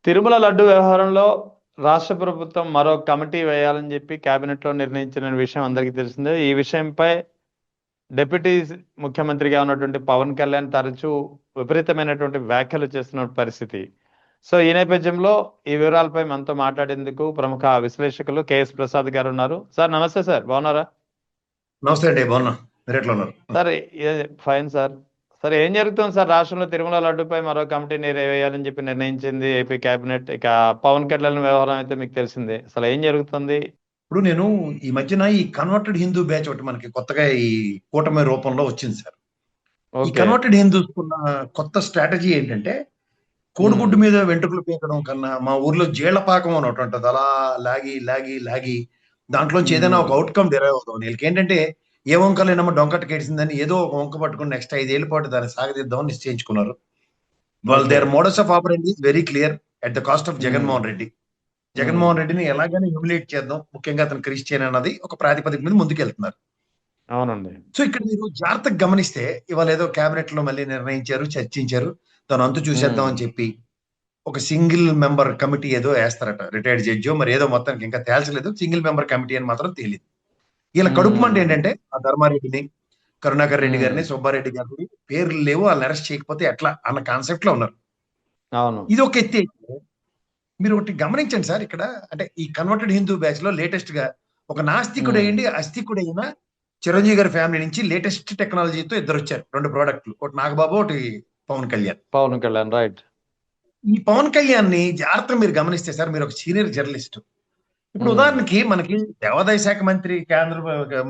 తిరుమల లడ్డు వ్యవహారంలో రాష్ట్ర ప్రభుత్వం మరో కమిటీ వేయాలని చెప్పి కేబినెట్ లో నిర్ణయించిన విషయం అందరికీ తెలిసిందే. ఈ విషయంపై డిప్యూటీ ముఖ్యమంత్రిగా ఉన్నటువంటి పవన్ కళ్యాణ్ తరచూ విపరీతమైనటువంటి వ్యాఖ్యలు చేస్తున్న పరిస్థితి. సో ఈ నేపథ్యంలో ఈ వివరాలపై మనతో మాట్లాడేందుకు ప్రముఖ విశ్లేషకులు కేఎస్ ప్రసాద్ గారు ఉన్నారు. సార్ నమస్తే సార్, బాగున్నారా? నమస్తే అండి, బాగున్నా. మీరు ఎట్లా ఉన్నారు? Sir fine sir. సార్ ఏం జరుగుతుంది సార్? రాష్ట్రంలో తిరుమల లడ్డుపై మరో కమిటీని వేయాలని చెప్పి నిర్ణయించింది ఏపీ కేబినెట్. ఇక పవన్ కళ్యాణ్ వ్యవహారం అయితే మీకు తెలిసిందే. అసలు ఏం జరుగుతుంది? ఇప్పుడు నేను ఈ మధ్యన ఈ కన్వర్టెడ్ హిందూ బ్యాచ్ ఒకటి మనకి కొత్తగా ఈ కూటమి రూపంలో వచ్చింది సార్. ఈ కన్వర్టెడ్ హిందూస్ ఉన్న కొత్త స్ట్రాటజీ ఏంటంటే, కోడిగుడ్డు మీద వెంట్రుకలు పీకడం కన్నా మా ఊర్లో జీళ్లపాకం అని ఒకటి ఉంటుంది. అలా లాగి లాగి లాగి దాంట్లోంచి ఏదైనా ఒక అవుట్కమ్ డిరైవ్ అవుతాం. వీళ్ళకి ఏంటంటే, ఏ వంకలేనమ్మా డొంకట కేడిసిందని ఏదో ఒక వంక పట్టుకుని నెక్స్ట్ 5 ఏళ్ల పాటు దాన్ని సాగదిద్దామని నిశ్చయించుకున్నారు. వాళ్ళు their modus of operandi is very clear at the cost of Jaganmohan Reddy. Jaganmohan రెడ్డిని ఎలాగైనా హ్యూమిలేట్ చేద్దాం, ముఖ్యంగా అతను క్రిస్టియన్ అన్నది ఒక ప్రాతిపదిక మీద ముందుకెళ్తున్నారు. అవునండి. సో ఇక్కడ మీరు జాగ్రత్తగా గమనిస్తే, ఇవాళ ఏదో కేబినెట్ లో మళ్ళీ నిర్ణయించారు, చర్చించారు, తను అంతు చూసేద్దాం అని చెప్పి ఒక సింగిల్ మెంబర్ కమిటీ ఏదో వేస్తారట. రిటైర్డ్ జడ్జో మరి ఏదో, మొత్తానికి ఇంకా తేల్చలేదు. సింగిల్ మెంబర్ కమిటీ అని మాత్రం తెలియదు. ఇలా కడుపు మంట ఏంటంటే, ఆ ధర్మారెడ్డిని, కరుణాకర్ రెడ్డి గారిని, సుబ్బారెడ్డి గారిని పేర్లు లేవు, వాళ్ళని అరెస్ట్ చేయకపోతే ఎట్లా అన్న కాన్సెప్ట్ లో ఉన్నారు. ఇది ఒక ఎత్తి. మీరు ఒకటి గమనించండి సార్, ఇక్కడ అంటే ఈ కన్వర్టెడ్ హిందూ బ్యాచ్ లో లేటెస్ట్ గా ఒక నాస్తికుడు అయ్యండి అస్తికుడైన చిరంజీవి గారి ఫ్యామిలీ నుంచి లేటెస్ట్ టెక్నాలజీతో ఇద్దరు వచ్చారు. 2 ప్రోడక్ట్లు, ఒకటి నాగబాబు, ఒకటి పవన్ కళ్యాణ్. రైట్. ఈ పవన్ కళ్యాణ్ ని జాగ్రత్తగా మీరు గమనిస్తే సార్, మీరు ఒక సీనియర్ జర్నలిస్ట్. ఇప్పుడు ఉదాహరణకి మనకి దేవాదాయ శాఖ మంత్రి కేంద్ర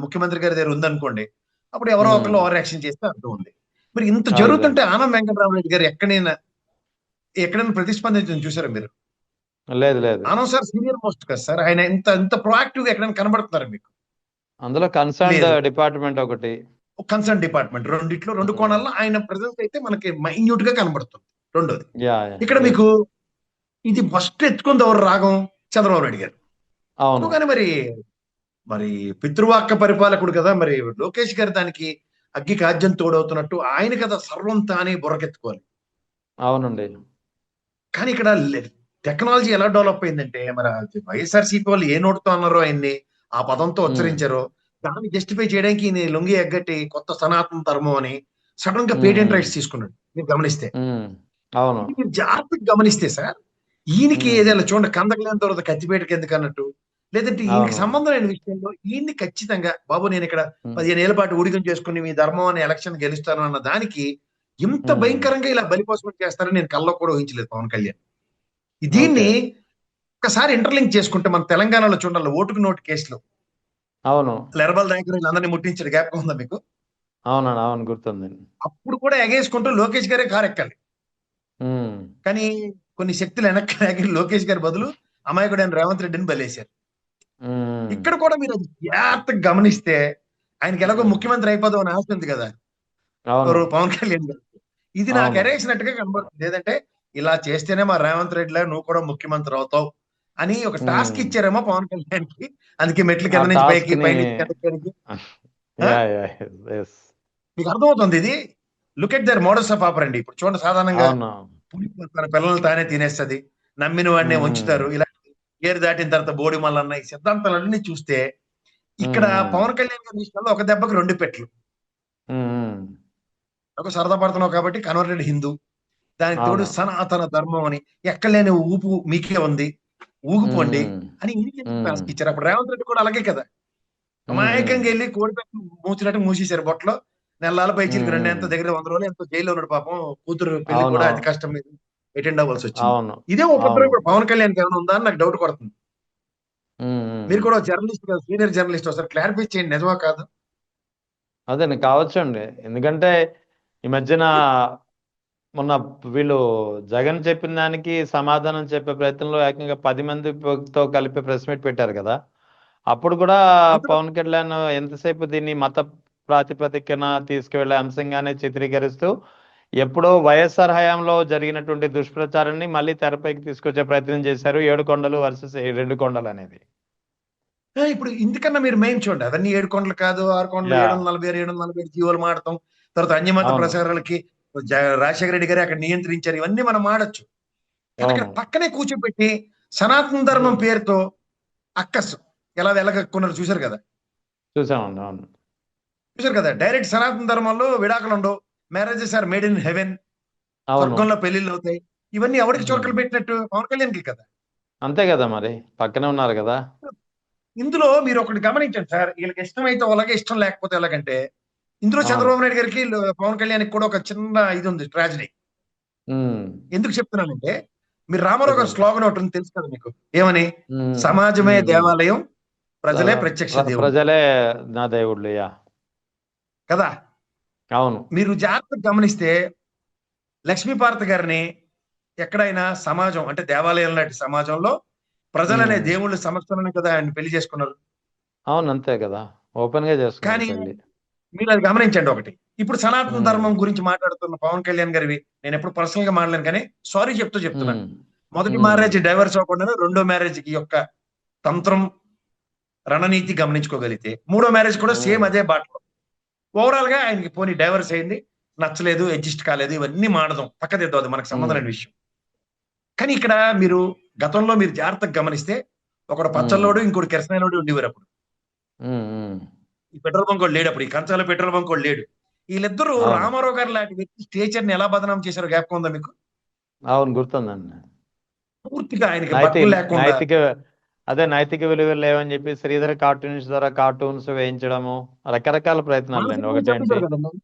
ముఖ్యమంత్రి గారి దగ్గర ఉందనుకోండి, అప్పుడు ఎవరో ఒకరు ఓవర్ యాక్షన్ చేస్తే అర్థం ఉంది. మరి ఇంత జరుగుతుంటే ఆనం వెంకటరామరెడ్డి గారు ఎక్కడైనా ప్రతిస్పందించడం చూసారా మీరు? లేదు. ఆనం సార్ సీనియర్ మోస్ట్ కదా సార్, ఆయన ఇంత ప్రొయాక్టివ్ గా ఎక్కడైనా కనబడుతున్నారు మీకు? అందులో కన్సర్న్ డిపార్ట్మెంట్ ఒకటి, కన్సర్న్ డిపార్ట్మెంట్ రెండిట్లో 2 కోణాల్లో ఆయన ప్రెజెన్స్ అయితే మనకి మైన్యూట్ గా కనబడుతుంది. రెండోది, ఇక్కడ మీకు ఇది ఫస్ట్ ఎత్తుకుంది ఎవరు? రాగం చంద్రబాబు నాయుడు గారు. అవును, కానీ మరి పితృవాక్య పరిపాలకుడు కదా, మరి లోకేష్ గారు దానికి అగ్గి కాజ్యం తోడవుతున్నట్టు ఆయన కదా సర్వం తానే బుర్రకెత్తుకోవాలి. అవునండి. కానీ ఇక్కడ టెక్నాలజీ ఎలా డెవలప్ అయిందంటే, మరి వైఎస్ఆర్సీపీ వాళ్ళు ఏ నోటుతో అన్నారో ఆయన్ని, ఆ పదంతో ఉచ్చరించారో, దాన్ని జస్టిఫై చేయడానికి ఈయన లొంగి ఎగ్గట్టి కొత్త సనాతన ధర్మం అని సడన్ గా పేటెంట్ రైట్స్ తీసుకున్నాడు. మీరు గమనిస్తే, మీరు జాగ్రత్తగా గమనిస్తే సార్, ఈయనకి ఏదైనా చూడండి, కందకలేని తర్వాత కత్తిపేటకి ఎందుకు అన్నట్టు, లేదంటే ఈయనకి సంబంధం లేని విషయంలో ఈయన్ని ఖచ్చితంగా బాబు నేను ఇక్కడ 15 ఏళ్ల పాటు ఊడికం చేసుకుని మీ ధర్మం అనే ఎలక్షన్ గెలుస్తాను అన్న దానికి ఇంత భయంకరంగా ఇలా బలిపోసం చేస్తారని నేను కల్లో కూడా ఊహించలేదు పవన్ కళ్యాణ్. దీన్ని ఒకసారి ఇంటర్లింక్ చేసుకుంటే మన తెలంగాణలో చూడాలి, ఓటుకు నోటు కేసులో లెర్బల్ దగ్గర అందరినీ ముట్టించాడు. జ్ఞాపకం ఉందా మీకు? అవును, గుర్తుంది. అప్పుడు కూడా ఎగేసుకుంటూ లోకేష్ గారే కారెక్కాలి, కానీ కొన్ని శక్తులు వెనక్కి లోకేష్ గారి బదులు అమాయకుడైన రేవంత్ రెడ్డిని బలేశారు. ఇక్కడ కూడా మీరు అది జాగ్రత్తగా గమనిస్తే, ఆయనకి ఎలాగో ముఖ్యమంత్రి అయిపోదాం అని ఆశ ఉంది కదా పవన్ కళ్యాణ్ గారు. ఇది నాకు ఎరేసినట్టుగా కనబడుతుంది. లేదంటే ఇలా చేస్తేనే మా రేవంత్ రెడ్డిలా నువ్వు కూడా ముఖ్యమంత్రి అవుతావు అని ఒక టాస్క్ ఇచ్చారేమో పవన్ కళ్యాణ్ కి. అందుకే మెట్ల కింద నుంచి పైకి, మీకు అర్థమవుతుంది ఇది. Look at their models of operandi. ఇప్పుడు చూడండి, సాధారణంగా తన పిల్లలు తానే తినేస్తుంది, నమ్మిన వాడినే ఉంచుతారు, ఇలా ఏరు దాటిన తర్వాత బోడి మల్లన్న, ఈ సిద్ధాంతాలన్నీ చూస్తే ఇక్కడ పవన్ కళ్యాణ్ గారి విషయంలో ఒక దెబ్బకి 2 పెట్లు. ఒక సరదా పడుతున్నావు కాబట్టి కన్వర్టెడ్ హిందూ, దానికి తోడు సనాతన ధర్మం అని ఎక్కడలేని ఊపు మీకే ఉంది, ఊగిపోండి అని ఇచ్చారు. అప్పుడు రేవంత్ రెడ్డి కూడా అలాగే కదా, అమాయకంగా వెళ్ళి కోడిపెట్టు మూసినట్టు మూసేశారు బొట్టలో. నెలల పైచీలకి 2 ఎంత దగ్గర 100 రోజులు ఎంతో జైల్లో ఉన్నాడు పాపం. కూతురు పెళ్లి కూడా అతి కష్టం మీద అటెండ్ అవ్వాల్సి వచ్చింది. ఇదే ఉపద్రవం ఇప్పుడు పవన్ కళ్యాణ్కి ఏమైనా ఉందా అని నాకు డౌట్ కొడుతుంది. మీరు కూడా జర్నలిస్ట్ కదా, సీనియర్ జర్నలిస్ట్, ఒకసారి క్లారిఫై చేయండి, నిజమా కాదు? అదే కావచ్చు అండి. ఎందుకంటే ఈ మధ్యన మొన్న వీళ్ళు జగన్ చెప్పిన దానికి సమాధానం చెప్పే ప్రయత్నంలో ఏకంగా 10 మందితో కలిపి ప్రెస్ మీట్ పెట్టారు కదా. అప్పుడు కూడా పవన్ కళ్యాణ్ ఎంతసేపు దీన్ని మత ప్రాతిపదికన తీసుకువెళ్లే అంశంగానే చిత్రీకరిస్తూ ఎప్పుడో వైఎస్ఆర్ హయాంలో జరిగినటువంటి దుష్ప్రచారాన్ని మళ్ళీ తెరపైకి తీసుకొచ్చే ప్రయత్నం చేశారు. 7 కొండలు వర్సెస్ 2 కొండలు అనేది. ఇప్పుడు ఇందుకన్నా మీరు మెయిన్ చూడండి, అవన్నీ 7 కొండలు కాదు, 6 కొండలు, 746, 747 జీవోలు మాడతాం, తర్వాత అన్యమత ప్రచారాలకి రాజశేఖర రెడ్డి గారు అక్కడ నియంత్రించారు, ఇవన్నీ మనం ఆడొచ్చు. కానీ అక్కడ అవును. పక్కనే కూర్చోబెట్టి సనాతన ధర్మం ఉమ్. పేరుతో అక్కస్ ఎలా వెళ్ళగక్కున్నారు చూశారు కదా. చూసామండి. అవును. చూశారు కదా, డైరెక్ట్ సనాతన ధర్మంలో విడాకులు ఉండవు, marriages are made in heaven, అవును. స్వర్గంలో పెళ్లిళ్ళు అవుతాయి. ఇవన్నీ ఎవరికి ఉమ్. చురకలు పెట్టినట్టు? పవన్ కళ్యాణ్కి కదా. అంతే కదా మరి, పక్కనే ఉన్నారు కదా. ఇందులో మీరు ఒకటి గమనించండి సార్, వీళ్ళకి ఇష్టమైతే అలాగే, ఇష్టం లేకపోతే ఎలాగంటే, ఇందులో అవును. చంద్రబాబు నాయుడు గారికి పవన్ కళ్యాణ్కి కూడా ఒక చిన్న ఇది ఉంది, ట్రాజడీ. ఉమ్. ఎందుకు చెప్తున్నానంటే, మీరు రామారావు గారి చెప్పండి. స్లోగన్ ఒకటి ఉంది, తెలుసు కదా మీకు, ఏమని? ఉమ్. సమాజమే ఉమ్. దేవాలయం, ప్రజలే ప్రత్యక్ష దేవుళ్ళు. ప్రజలే నా దేవుళ్ళు. యా. కదా. అవును. మీరు జాగ్రత్తగా గమనిస్తే లక్ష్మీపార్వతి గారిని ఎక్కడైనా సమాజం అంటే దేవాలయం లాంటి సమాజంలో ప్రజలనే ఉమ్. దేవుళ్ళ సమక్షంలోనే కదా ఆయన పెళ్లి చేసుకున్నారు. అవును, అంతే కదా. ఓపెన్ గా చేసుకున్నారు కానీ పెళ్లి. మీరు అది గమనించండి ఒకటి. ఇప్పుడు సనాతన ఉమ్. ధర్మం గురించి మాట్లాడుతున్న పవన్ కళ్యాణ్ గారివి నేను ఎప్పుడు పర్సనల్ గా మాట్లాడలేను, కానీ సారీ చెప్తున్నా. ఉమ్. మొదటి ఉమ్. మ్యారేజ్ డైవర్స్ అవ్వకుండా రెండో మ్యారేజ్ కి యొక్క తంత్రం, రణనీతి గమనించుకోగలిగితే మూడో మ్యారేజ్ కూడా సేమ్ ఉమ్. అదే బాటలో. ఓవరాల్ గా ఆయనకి పోనీ డైవర్స్ అయింది, నచ్చలేదు, అడ్జస్ట్ కాలేదు, ఇవన్నీ మాడదాం, పక్కదిద్దాం, అది మనకు సంబంధం ఉమ్. లేని విషయం. కానీ ఇక్కడ మీరు గతంలో మీరు జాగ్రత్తగా గమనిస్తే ఒకడు ఉమ్. పచ్చళ్ళోడు, ఇంకోటి కిరసనాయలోడు ఉండేవారు అప్పుడు. ఉమ్. ఉమ్. ఈ పెట్రోల్ బంక్ వాడు లేడు అప్పుడు, ఈ కంచాల పెట్రోల్ బంక్ వాడు లేడు. వీళ్ళిద్దరూ అవును. రామారావు గారు లాంటి వ్యక్తి స్టేచర్ ని ఎలా బదనాం చేశారో జ్ఞాపకం ఉందా మీకు? అవును, గుర్తుందండి. పూర్తిగా ఆయనకి నైతి బట్టలు లేకుండా. నైతిక అదే నైతిక విలువలు లేవని చెప్పి శ్రీధర్ కార్టూన్స్ ద్వారా కార్టూన్స్ వేయించడము, రకరకాల ప్రయత్నాలు అండి. మానసికంగా ఒకటేంటి, చెప్పించారు కదండి.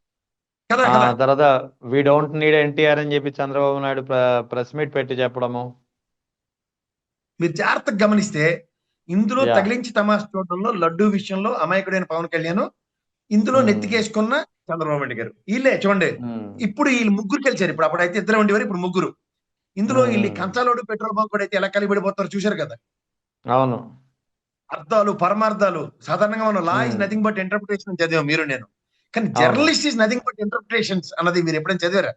కదా ఆ కదా. తర్వాత వి డోంట్ నీడ్ ఎన్టీఆర్ అని చెప్పి చంద్రబాబు నాయుడు ప్రెస్ మీట్ పెట్టి చెప్పడము. మీరు జాగ్రత్తగా గమనిస్తే ఇందులో యా. తగిలించి తమాషా చూడడంలో లడ్డూ విషయంలో అమాయకుడైన పవన్ కళ్యాణ్, ఇందులో ఉమ్. నెత్తికేసుకున్న చంద్రబాబు నాయుడు గారు, వీళ్ళే చూడండి. ఉమ్. ఇప్పుడు వీళ్ళు ముగ్గురు కలిసారు, ఇప్పుడు అప్పుడైతే ఇద్దరు ఉండేవారు, ఇప్పుడు ముగ్గురు. ఇందులో ఉమ్. వీళ్ళు ఉమ్. కంచాలోడు పెట్రోల్ బంక్ కూడా అయితే ఎలా కలిపడిపోతారో చూశారు కదా. అవును. అర్థాలు పరమార్థాలు, సాధారణంగా మనం law is um. Nothing but interpretation చదివాం మీరు నేను. కానీ అవును. Journalist is nothing but interpretations అన్నది మీరు ఎప్పుడైనా చదివారా?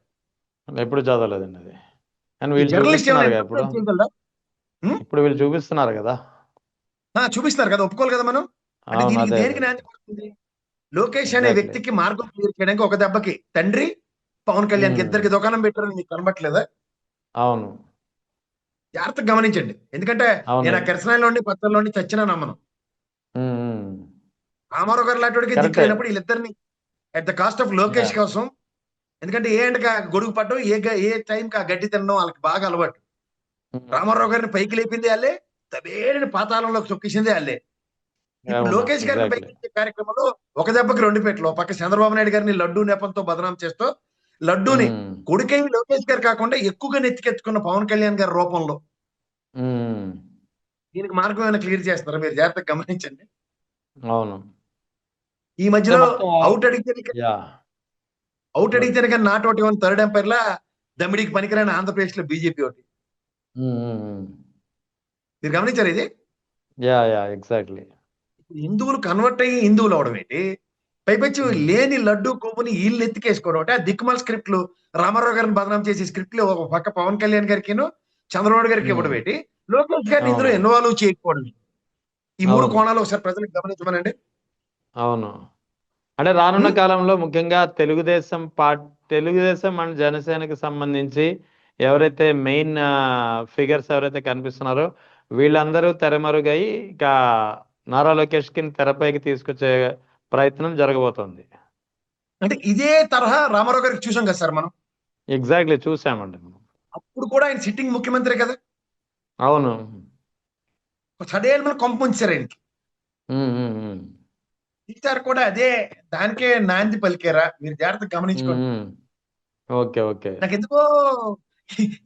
ఎప్పుడు చదవలేదండి అది. కానీ ఈ వీళ్ళు జర్నలిస్ట్ ఏమైనా చూపిస్తున్నారుగా ఇప్పుడు. ఇంటర్ప్రిటేట్ చేయగలరా? ఉం? ఇప్పుడు వీళ్ళు చూపిస్తున్నారు కదా. చూపిస్తారు కదా, ఒప్పుకోవాలి కదా మనం. అంటే అవును, దీనికి అదే అదే. దేనికి నాంది పడుతుంది? లోకేష్ అనే ఎగ్జాక్ట్లీ. వ్యక్తికి మార్గం క్లియర్ చేయడానికి ఒక దెబ్బకి తండ్రి పవన్ కళ్యాణ్కి ఉమ్. ఇద్దరికి దుకాణం పెట్టారని మీకు కనబట్లేదా? అవును. జాగ్రత్తగా గమనించండి, ఎందుకంటే నేను ఆ అవునండి. కిరసనాయిలోండి పచ్చల్లోండి చచ్చినా నమ్మను. ఉమ్. ఉమ్. రామారావు గారు లాంటి కరెక్టే. దిక్కులేనప్పుడు వీళ్ళిద్దరిని at the cost of yeah. Lokesh కోసం, ఎందుకంటే ఏ ఎండక గొడుగు పడ్డం, ఏ టైంకి ఆ గడ్డి తినడం వాళ్ళకి బాగా అలవాటు. ఉమ్. రామారావు గారిని పైకి లేపింది వాళ్ళే, తబేడిని పాతాళంలోకి తొక్కేసింది వాళ్ళే. ఇప్పుడు అవును, లోకేష్ గారిని ఎగ్జాక్ట్లీ. పైకి కార్యక్రమంలో ఒక దెబ్బకి రెండు పెట్లు, ఒక పక్క చంద్రబాబు నాయుడు గారిని లడ్డూ నెపంతో బదనాం చేస్తూ, లడ్డూని ఉమ్. కొడుకై లోకేష్ గారు కాకుండా ఎక్కువగా నెత్తికెత్తుకున్న పవన్ కళ్యాణ్ గారి రూపంలో ఉమ్. దీనికి మార్గం ఏమైనా క్లియర్ చేస్తారా? మీరు జాగ్రత్తగా గమనించండి. అవును. ఈ అంటే మధ్యలో మొత్తం. అవుట్ అడిగితే యా. అవుట్ చెప్పండి. అడిగితేనే కానీ నాట్ ఒకటి థర్డ్ ఎంపైర్ లా దమిడికి పనికిరాని ఆంధ్రప్రదేశ్ లో బీజేపీ ఒకటి. ఉమ్. ఉమ్. ఉమ్. మీరు గమనించారు ఇది? Yeah, yeah, exactly. హిందువులు కన్వర్ట్ అయ్యి హిందువులు అవడం ఏంటి? పైపెచ్చు ఉమ్. లేని లడ్డు కొవ్వుని వీళ్ళు ఎత్తికేసుకోవడం అంటే, ఆ దిక్కుమాల స్క్రిప్ట్లు రామారావు గారిని బదనాం చేసే స్క్రిప్ట్లు ఒక పక్క పవన్ కళ్యాణ్ గారికి చంద్రబాబు గారికి ఉమ్. ఇవ్వడం ఏంటి? లోకేష్ గారిని ఇందులో అవును. ఇన్వాల్వ్ చేయకపోవడం ఏంటి? ఈ మూడు అవును. కోణాలు ఒకసారి ప్రజలకు గమనించమనండి. అవును. అంటే రానున్న ఉం? కాలంలో ముఖ్యంగా తెలుగుదేశం అండ్ జనసేనకి సంబంధించి ఎవరైతే మెయిన్ ఫిగర్స్ ఎవరైతే కనిపిస్తున్నారో వీళ్ళందరూ తెరమరుగై ఇక నారా లోకేష్ కి తెరపైకి తీసుకొచ్చే ప్రయత్నం జరగబోతోంది. అంటే ఇదే తరహా రామారావు గారికి చూసాం కదా సార్ మనం. ఎగ్జాక్ట్లీ, చూసామండి మనం. అప్పుడు కూడా ఆయన సిట్టింగ్ ముఖ్యమంత్రి కదా. అవును. సడేలు మన కొంప ముంచారు ఆయనకి. ఉమ్. ఉమ్. ఉమ్. ఈసారి కూడా అదే దానికే నాంది పలికారా? మీరు జాగ్రత్తగా ఉమ్. గమనించుకోండి. ఉమ్. Okay, okay. నాకు ఎందుకో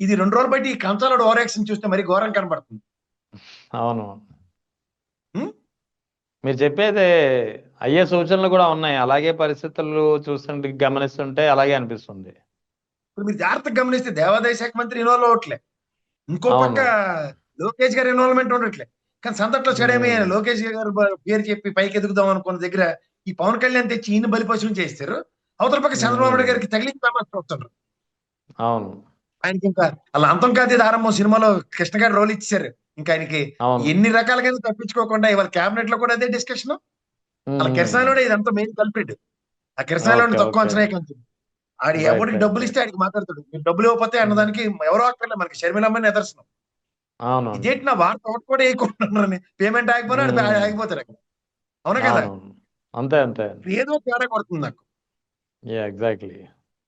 ఇది 2 రోజులు బట్టి ఈ కంచాలోడు ఓవర్ యాక్షన్ చూస్తే మరి ఘోరం కనబడుతుంది. అవును. ఉం? మీరు చెప్పేది అయ్యే సూచనలు కూడా ఉన్నాయి. అలాగే పరిస్థితులు చూస్తుంటే గమనిస్తుంటే అలాగే అనిపిస్తుంది. ఇప్పుడు మీరు జాగ్రత్తగా గమనిస్తే దేవాదాయ శాఖ మంత్రి ఇన్వాల్వ్ అవ్వట్లే, ఇంకో పక్క అవును. లోకేష్ గారి ఇన్వాల్వ్మెంట్ ఉండట్లే. కానీ సందట్లో చెడేమి ఉమ్. లోకేష్ గారు పేరు చెప్పి పైకి ఎదుగుదాం అనుకున్న దగ్గర ఈ పవన్ కళ్యాణ్ తెచ్చి ఈయన బలిపశువుని చేస్తారు. అవతల పక్క చంద్రబాబు ఉమ్. నాయుడు గారికి తగిలించి తమాషా చూస్తున్నారు. అవును. ఆయనకి ఇంకా అలా అంతం కాదు ఇది ఆరంభం సినిమాలో కృష్ణ గారు రోల్ ఇచ్చారు. ఇంకా ఆయనకి అవును. ఎన్ని రకాలుగా తప్పించుకోకుండా ఇవాళ క్యాబినెట్ లో కూడా అదే డిస్కషన్. అలా ఉమ్. కిరసాలోనే ఇదంతా మెయిన్ కల్పిట్. ఆ కిరసాలోని ఓకే, తక్కువ ఓకే. అంచనా కంచి. ఆడు రైట్ ఎవరికి రైట్ డబ్బులు రైట్ ఇస్తే ఆడికి మాట్లాడతాడు. మీరు డబ్బులు ఇవ్వకపోతే అన్నదానికి ఎవరో అక్కర్లే, మనకి షర్మిలమ్మ నిదర్శనం. అవునవును. ఇదేంటి నా వార్త ఒకటి కూడా వేయకుంటున్నారని, పేమెంట్ ఆగిపోయినా ఉమ్, ఆగిపోతారు అక్కడ. అవునా కదా? అవునవును. అంతే అంతే. ఏదో తేడా కొడుతుంది నాకు. ఎగ్జాక్ట్లీ.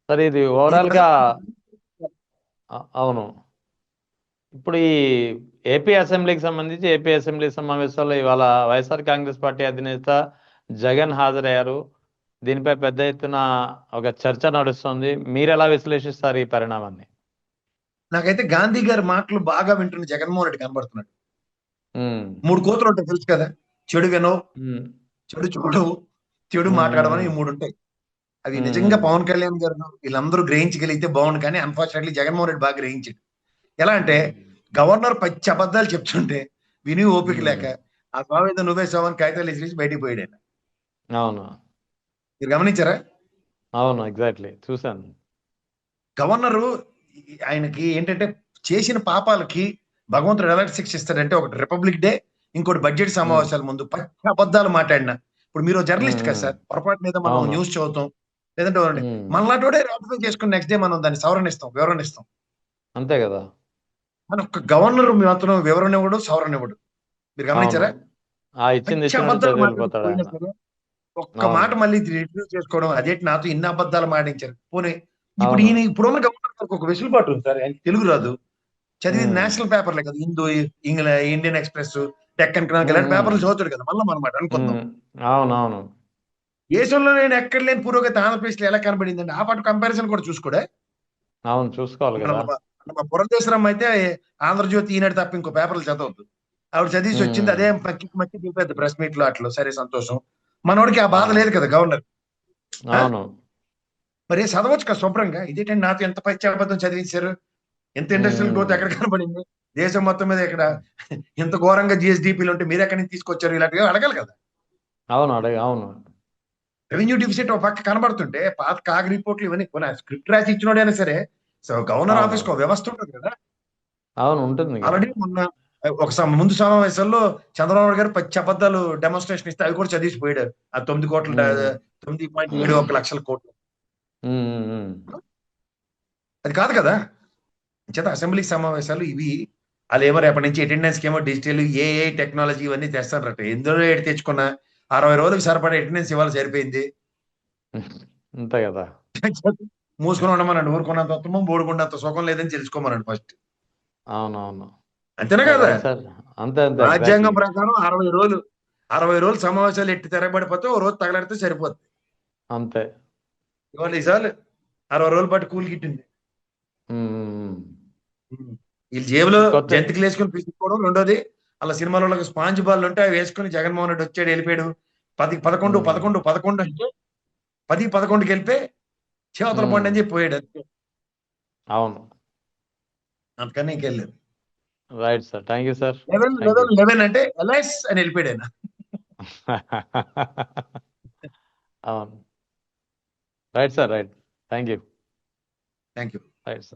సరే ఇది ఇది ఓవరాల్ గా ప్రజలు అవును. ఇప్పుడు ఈ ఏపీ అసెంబ్లీకి సంబంధించి ఏపీ అసెంబ్లీ సమావేశాల్లో ఇవాళ వైఎస్ఆర్ కాంగ్రెస్ పార్టీ అధినేత జగన్ హాజరయ్యారు. దీనిపై పెద్ద ఎత్తున ఒక చర్చ నడుస్తుంది. మీరు ఎలా విశ్లేషిస్తారు ఈ పరిణామాన్ని? నాకైతే గాంధీ గారి మాటలు బాగా వింటున్న జగన్మోహన్ రెడ్డి కనబడుతున్నాడు. ఉమ్, 3 కోతులు ఉంటాయి తెలుసు కదా. చెడు వినవు, ఉమ్, చెడు చూడవు, చెడు ఉమ్, మాట్లాడమని ఈ ఉమ్, 3 ఉంటాయి. అవి నిజంగా ఉమ్, పవన్ కళ్యాణ్ గారు వీళ్ళందరూ గ్రహించగలిగితే బాగుండు, కానీ అన్ఫార్చునేట్లీ జగన్మోహన్ రెడ్డి బాగా గ్రహించాడు. ఎలా అంటే గవర్నర్ పచ్చి అబద్ధాలు చెప్తుంటే విని ఓపిక లేక ఉమ్, ఆ స్వామి ఏదో నువ్వే స్వామి కాగితాలు ఇసిరేసి బయటికి పోయాడు ఆయన. అవును మీరు గమనించారా? అవును ఎగ్జాక్ట్లీ చూశాను. గవర్నరు ఆయనకి ఏంటంటే చేసిన పాపాలకి భగవంతుడు ఎలా శిక్షిస్తాడంటే, ఒకటి రిపబ్లిక్ డే, ఇంకోటి బడ్జెట్ ఉమ్, సమావేశాల ముందు పచ్చి అబద్ధాలు మాట్లాడిన. ఇప్పుడు మీరు ఉమ్, జర్నలిస్ట్ కదా ఉమ్, సార్, పొరపాటు మీద మనం అవును. న్యూస్ చదువుతాం, లేదంటే ఎవరండి ఉమ్, మనలాంటి రాటిఫై చేసుకుని నెక్స్ట్ డే మనం దాన్ని సవరణిస్తాం, వివరణ ఇస్తాం. అంతే కదా. కానీ ఒక్క గవర్నర్ మాత్రం వివరణ ఇవ్వడు, సవరణ ఇవ్వడు. మీరు అవును. గమనించారా? ఆ ఇచ్చింది పచ్చి ఇచ్చినట్టు అబద్ధాలు చదివి మాట్లాడి వెళ్ళిపోతాడు పోయినా ఆయన. సరే ఒక్క అవును మాట మళ్ళీ రివ్యూ చేసుకోవడం, అదేంటి నాతో ఇన్ని అబద్ధాలు మాటించారు పోనీ. ఇప్పుడు అవును. ఈయన ఇప్పుడున్న గవర్నర్ ఒక వెసులుబాటు ఉంది సార్, ఆయనకి తెలుగు రాదు, చదివింది ఉమ్, నేషనల్ పేపర్లే కదా, Hindu, Indian Express, Deccan Chronicle ఉమ్, ఇలాంటి ఉమ్, పేపర్లు చదువుతాడు కదా, మళ్ళీ అనమాట అనుకుందాం. ఉమ్, అవునవును. దేశంలో నేను ఎక్కడ లేని పురోగతి ఆంధ్రప్రదేశ్ లో ఎలా కనబడిందండి, ఆ పాటు కంపారిజన్ కూడా చూసుకోడే. అవును చూసుకోవాలి మన కదా. మన పురంధేశ్వరం అయితే ఆంధ్రజ్యోతి, ఈనాడు తప్ప ఇంకో పేపర్లు చదవద్దు. ఆవిడ చదివేసి వచ్చింది అదే ఉమ్, మక్కి మక్కి దింపేది ప్రెస్ మీట్ లో అట్లా, సరే సంతోషం. మనోడికి ఆ బాధ అవును లేదు కదా గవర్నర్. ఆ? అవును. మరి చదవచ్చు కదా శుభ్రంగా, ఇదేంటండి నాతో ఎంత పచ్చి అబద్ధం చదివించారు, ఎంత ఇండస్ట్రియల్ గ్రోత్ ఉమ్, ఎక్కడ కనబడింది, దేశం మొత్తం మీద ఇక్కడ ఇంత ఘోరంగా జిఎస్డిపిలు ఉంటే మీరు ఎక్కడి నుంచి తీసుకొచ్చారు, ఇలాంటివి అడగాలి కదా. అవును అవును. రెవెన్యూ డిఫిసిట్ ఒక పక్క కనబడుతుంటే పాత కాగ్ రిపోర్ట్లు ఇవన్నీ స్క్రిప్ట్ రాసి ఇచ్చినోడైనా సరే, సో గవర్నర్ అవును ఆఫీస్ కు వ్యవస్థ ఉంటుంది కదా. అవును ఉంటుంది కదా. ఆల్రెడీ మొన్న ఒక ముందు సమావేశంలో చంద్రబాబు గారు పచ్చి అబద్ధాలు డెమోన్స్ట్రేషన్ ఇస్తే అవి కూడా చదివిసి పోయాడు. ఆ 9 కోట్ల ఉమ్, 9.71 కోట్లు. ఉమ్, ఉమ్, అది కాదు కదా. చేత అసెంబ్లీ సమావేశాలు ఇవి, వాళ్ళేమో రేపటి నుంచి అటెండెన్స్ ఏమో డిజిటల్ ఏఐ టెక్నాలజీ ఇవన్నీ తెస్తారట. ఎందులో ఏడు తెచ్చుకున్నా 60 రోజులకు సరిపడే అటెండెన్స్ ఇవాళ సరిపోయింది. అంతే కదా. మూసుకొని ఉండమనండి, ఊరుకున్నంత ఉత్తమం బోడుకున్నంత సుఖం లేదని తెలుసుకోమనండి ఫస్ట్. అవునవును. అంతేనా కదా? Right sir. అంతే అంతే రాజ్యాంగం ఎగ్జాక్ట్లీ. ప్రకారం 60 రోజులు సమావేశాలు ఎట్టి తిరగబడిపోతే ఓ రోజు తగలడితే సరిపోద్ది. అంతే. ఇవాళ ఈసారి 60 రోజుల పాటు కూలి గిట్టింది. ఉమ్, ఉమ్, వీళ్ళ జేబులో కొత్త జంతికలు వేసుకొని పిసుకోవడం రెండోది. అలా సినిమాలో స్పాంజ్ బాల్ ఉంటే అవి వేసుకుని జగన్మోహన్ రెడ్డి వచ్చాడు వెళ్ళిపోయాడు. 10 11 ఉమ్, 11 11 అంటే 10 11కి వెళ్ళిపోయి చేవతల పండు ఉమ్, అని చెప్పి పోయాడు అంతే. అవును. అంతకన్నా ఇంకెళ్ళారు. Right sir. Thank you sir. 11 thank you. 11 11 అంటే ఎలైస్ అని వెళ్ళిపోయాడు ఆయన. అవును. Right sir. Right. Thank you. Thank you. Right sir.